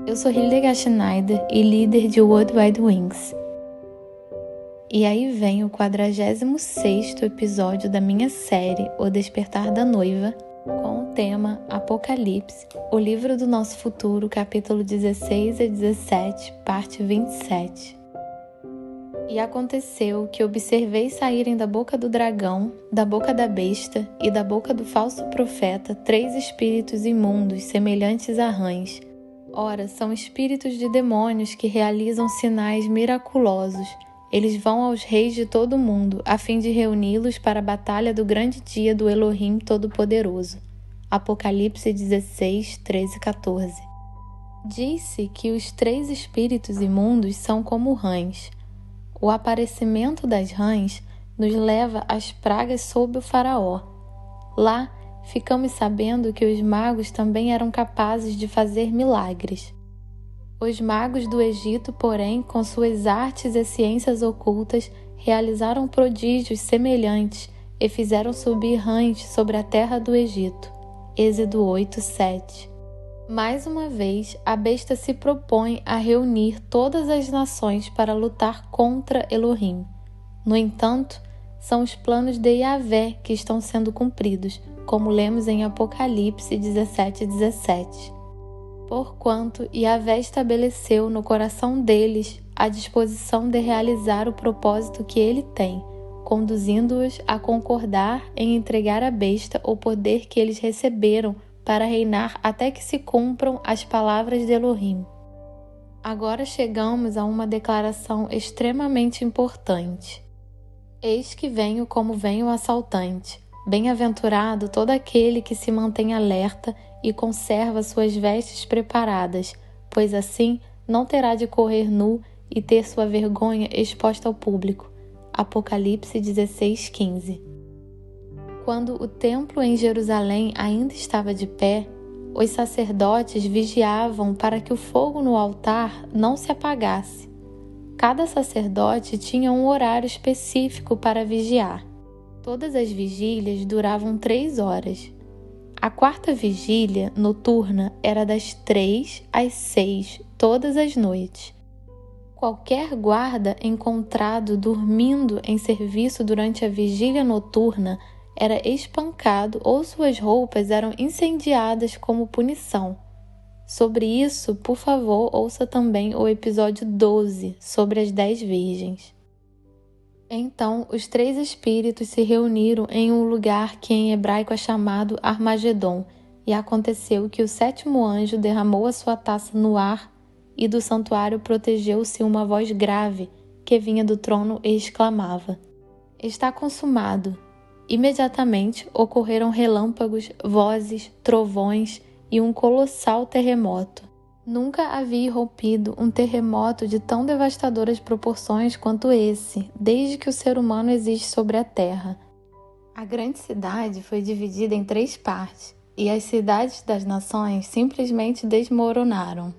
Eu sou Hildegard Schneider e líder de World Wide Wings. E aí vem o 46º episódio da minha série O Despertar da Noiva, com o tema Apocalipse, o livro do nosso futuro, capítulo 16 a 17, parte 27. E aconteceu que observei saírem da boca do dragão, da boca da besta e da boca do falso profeta 3 espíritos imundos semelhantes a rãs. Ora, são espíritos de demônios que realizam sinais miraculosos. Eles vão aos reis de todo o mundo, a fim de reuni-los para a batalha do grande dia do Elohim Todo-Poderoso. Apocalipse 16, 13 e 14. Diz-se que os 3 espíritos imundos são como rãs. O aparecimento das rãs nos leva às pragas sob o faraó. Lá, ficamos sabendo que os magos também eram capazes de fazer milagres. Os magos do Egito, porém, com suas artes e ciências ocultas, realizaram prodígios semelhantes e fizeram subir rãs sobre a terra do Egito. Êxodo 8, 7. Mais uma vez, a besta se propõe a reunir todas as nações para lutar contra Elohim. No entanto, são os planos de Yahvé que estão sendo cumpridos, como lemos em Apocalipse 17, 17. Porquanto Yahvé estabeleceu no coração deles a disposição de realizar o propósito que ele tem, conduzindo-os a concordar em entregar à besta o poder que eles receberam para reinar até que se cumpram as palavras de Elohim. Agora chegamos a uma declaração extremamente importante. Eis que venho como vem o assaltante. Bem-aventurado todo aquele que se mantém alerta e conserva suas vestes preparadas, pois assim não terá de correr nu e ter sua vergonha exposta ao público. Apocalipse 16, 15. Quando o templo em Jerusalém ainda estava de pé, os sacerdotes vigiavam para que o fogo no altar não se apagasse. Cada sacerdote tinha um horário específico para vigiar. Todas as vigílias duravam 3 horas. A 4ª vigília, noturna, era das 3 às 6, todas as noites. Qualquer guarda encontrado dormindo em serviço durante a vigília noturna era espancado ou suas roupas eram incendiadas como punição. Sobre isso, por favor, ouça também o episódio 12, sobre as 10 virgens. Então, os 3 espíritos se reuniram em um lugar que em hebraico é chamado Armagedon, e aconteceu que o 7º anjo derramou a sua taça no ar, e do santuário protegeu-se uma voz grave, que vinha do trono e exclamava: Está consumado! Imediatamente ocorreram relâmpagos, vozes, trovões e um colossal terremoto. Nunca havia irrompido um terremoto de tão devastadoras proporções quanto esse, desde que o ser humano existe sobre a Terra. A grande cidade foi dividida em 3 partes, e as cidades das nações simplesmente desmoronaram.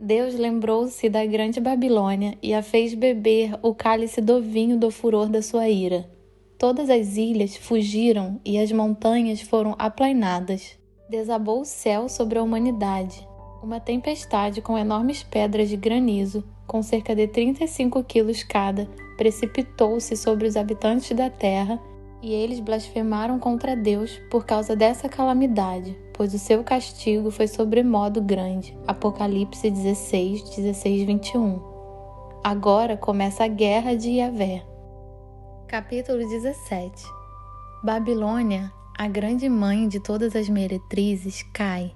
Deus lembrou-se da grande Babilônia e a fez beber o cálice do vinho do furor da sua ira. Todas as ilhas fugiram e as montanhas foram aplainadas. Desabou o céu sobre a humanidade. Uma tempestade com enormes pedras de granizo, com cerca de 35 quilos cada, precipitou-se sobre os habitantes da terra, e eles blasfemaram contra Deus por causa dessa calamidade, pois o seu castigo foi sobremodo grande. Apocalipse 16, 16, 21. Agora começa a guerra de Yahvé. Capítulo 17. Babilônia, a grande mãe de todas as meretrizes, cai.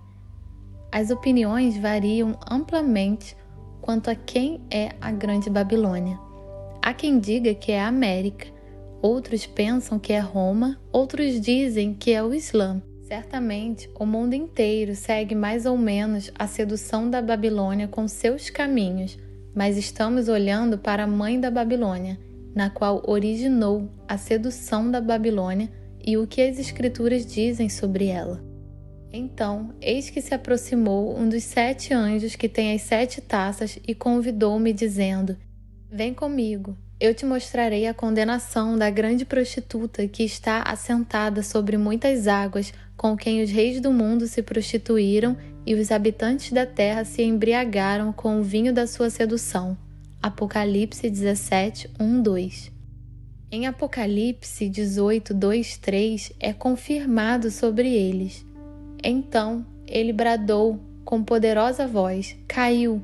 As opiniões variam amplamente quanto a quem é a grande Babilônia. Há quem diga que é a América, outros pensam que é Roma, outros dizem que é o Islã. Certamente, o mundo inteiro segue mais ou menos a sedução da Babilônia com seus caminhos, mas estamos olhando para a mãe da Babilônia, na qual originou a sedução da Babilônia e o que as Escrituras dizem sobre ela. Então, eis que se aproximou um dos 7 anjos que tem as 7 taças e convidou-me, dizendo: Vem comigo, Eu te mostrarei a condenação da grande prostituta que está assentada sobre muitas águas, com quem os reis do mundo se prostituíram e os habitantes da terra se embriagaram com o vinho da sua sedução. Apocalipse 17, 1, 2. Em Apocalipse 18, 2, 3 é confirmado sobre eles. Então ele bradou com poderosa voz: caiu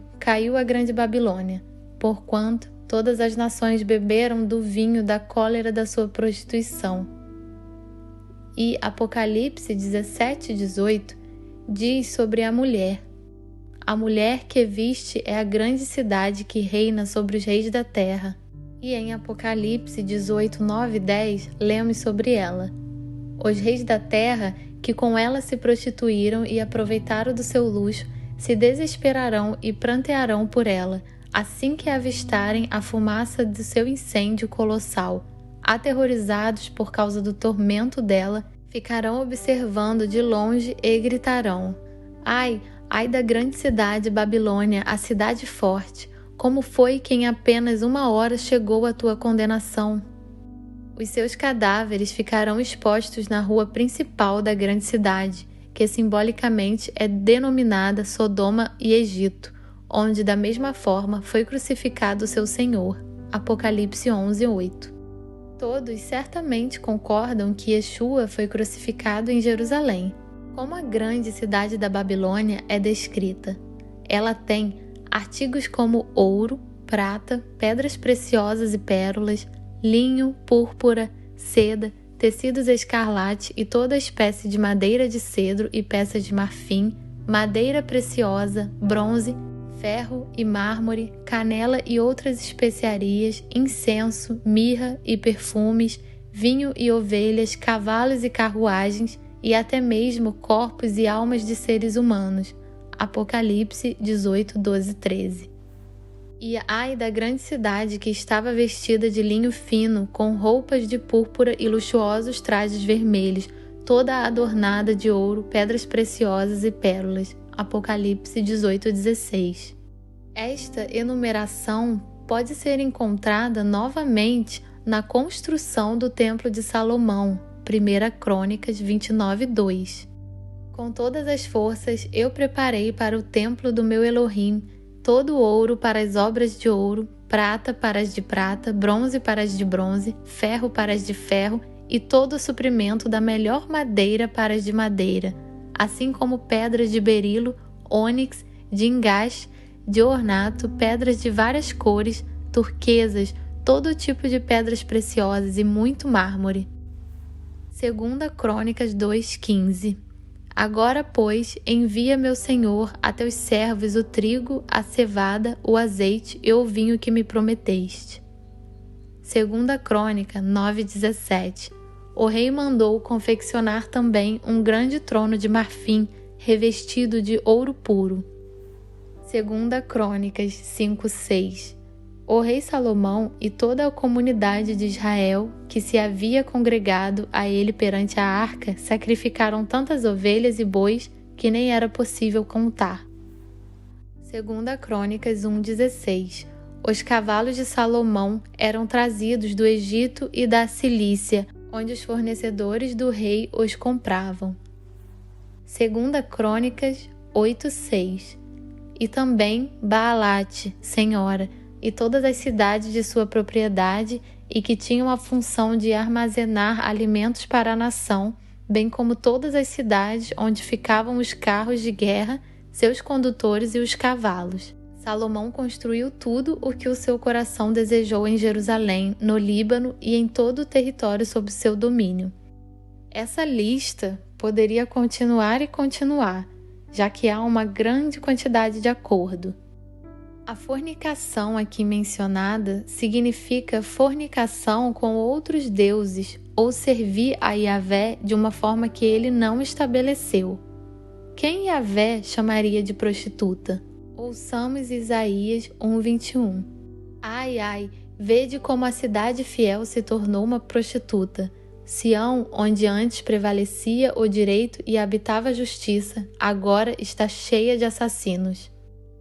a grande Babilônia, porquanto todas as nações beberam do vinho da cólera da sua prostituição. E Apocalipse 17, 18 diz sobre a mulher: a mulher que viste é a grande cidade que reina sobre os reis da terra. E em Apocalipse 18, 9 e 10 lemos sobre ela: os reis da terra que com ela se prostituíram e aproveitaram do seu luxo se desesperarão e prantearão por ela, assim que avistarem a fumaça do seu incêndio colossal. Aterrorizados por causa do tormento dela, ficarão observando de longe e gritarão: ai, ai da grande cidade Babilônia, a cidade forte! Como foi que em apenas 1 hora chegou a tua condenação? Os seus cadáveres ficarão expostos na rua principal da grande cidade, que simbolicamente é denominada Sodoma e Egito, onde da mesma forma foi crucificado seu Senhor. Apocalipse 11, 8. Todos certamente concordam que Yeshua foi crucificado em Jerusalém. Como a grande cidade da Babilônia é descrita? Ela tem artigos como ouro, prata, pedras preciosas e pérolas, linho, púrpura, seda, tecidos escarlate e toda espécie de madeira de cedro e peças de marfim, madeira preciosa, bronze, ferro e mármore, canela e outras especiarias, incenso, mirra e perfumes, vinho e ovelhas, cavalos e carruagens, e até mesmo corpos e almas de seres humanos. Apocalipse 18, 12, 13. E ai da grande cidade que estava vestida de linho fino, com roupas de púrpura e luxuosos trajes vermelhos, toda adornada de ouro, pedras preciosas e pérolas. Apocalipse 18, 16. Esta enumeração pode ser encontrada novamente na construção do Templo de Salomão, 1 Crônicas 29, 2. Com todas as forças eu preparei para o templo do meu Elohim todo o ouro para as obras de ouro, prata para as de prata, bronze para as de bronze, ferro para as de ferro e todo o suprimento da melhor madeira para as de madeira, assim como pedras de berilo, ônix, de engaste, de ornato, pedras de várias cores, turquesas, todo tipo de pedras preciosas e muito mármore. 2 Crônicas 2:15. Agora, pois, envia meu Senhor a teus servos o trigo, a cevada, o azeite e o vinho que me prometeste. 2 Crônica 9:17. O rei mandou confeccionar também um grande trono de marfim, revestido de ouro puro. 2 Crônicas 5:6. O rei Salomão e toda a comunidade de Israel, que se havia congregado a ele perante a arca, sacrificaram tantas ovelhas e bois que nem era possível contar. 2 Crônicas 1:16. Os cavalos de Salomão eram trazidos do Egito e da Cilícia, onde os fornecedores do rei os compravam. 2 Crônicas 8:6. E também Baalate, senhora, e todas as cidades de sua propriedade e que tinham a função de armazenar alimentos para a nação, bem como todas as cidades onde ficavam os carros de guerra, seus condutores e os cavalos. Salomão construiu tudo o que o seu coração desejou em Jerusalém, no Líbano e em todo o território sob seu domínio. Essa lista poderia continuar e continuar, já que há uma grande quantidade de acordo. A fornicação aqui mencionada significa fornicação com outros deuses ou servir a Yahvé de uma forma que ele não estabeleceu. Quem Yahvé chamaria de prostituta? Ouçamos Isaías 1:21. Ai, ai, vede como a cidade fiel se tornou uma prostituta. Sião, onde antes prevalecia o direito e habitava a justiça, agora está cheia de assassinos.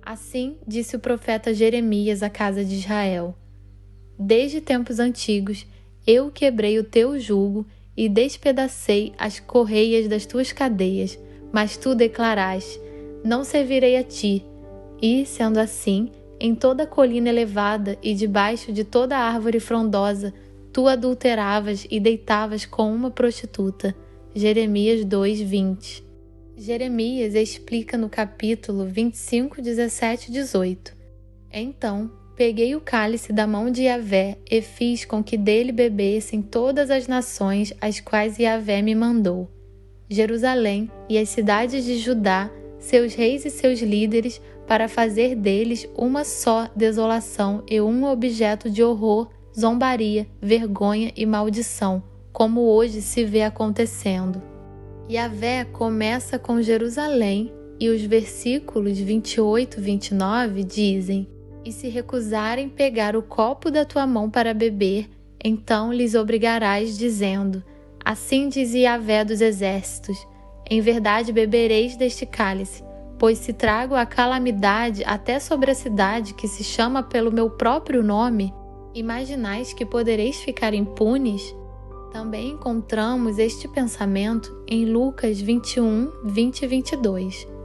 Assim disse o profeta Jeremias à casa de Israel. desde tempos antigos, eu quebrei o teu jugo e despedacei as correias das tuas cadeias, mas tu declaraste: não servirei a ti. E, sendo assim, em toda colina elevada e debaixo de toda árvore frondosa, tu adulteravas e deitavas com uma prostituta. Jeremias 2:20. Jeremias explica no capítulo 25, 17 e 18. Então, peguei o cálice da mão de Yahvé e fiz com que dele bebessem todas as nações às quais Yahvé me mandou. Jerusalém e as cidades de Judá, seus reis e seus líderes, para fazer deles uma só desolação e um objeto de horror, zombaria, vergonha e maldição, como hoje se vê acontecendo. Yahvé começa com Jerusalém e os versículos 28 e 29 dizem: e se recusarem pegar o copo da tua mão para beber, então lhes obrigarás, dizendo: assim diz Yahvé dos exércitos, em verdade bebereis deste cálice, pois se trago a calamidade até sobre a cidade que se chama pelo meu próprio nome, imaginais que podereis ficar impunes? Também encontramos este pensamento em Lucas 21, 20 e 22.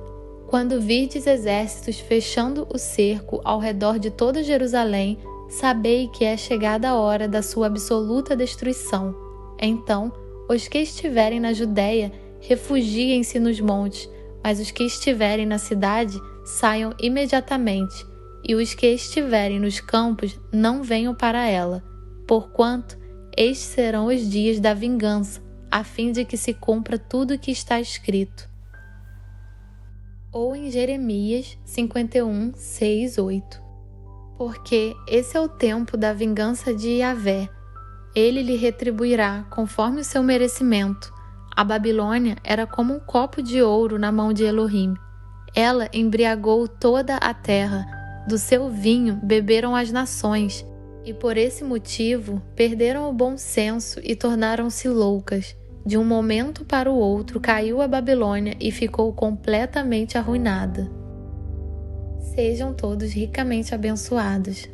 Quando virdes exércitos fechando o cerco ao redor de toda Jerusalém, sabei que é chegada a hora da sua absoluta destruição. Então, os que estiverem na Judéia, refugiem-se nos montes, mas os que estiverem na cidade, saiam imediatamente, e os que estiverem nos campos, não venham para ela, porquanto estes serão os dias da vingança, a fim de que se cumpra tudo o que está escrito. Ou em Jeremias 51, 6, 8. Porque esse é o tempo da vingança de Yahvé. Ele lhe retribuirá conforme o seu merecimento. A Babilônia era como um copo de ouro na mão de Elohim. Ela embriagou toda a terra. Do seu vinho beberam as nações. E por esse motivo perderam o bom senso e tornaram-se loucas. De um momento para o outro caiu a Babilônia e ficou completamente arruinada. Sejam todos ricamente abençoados.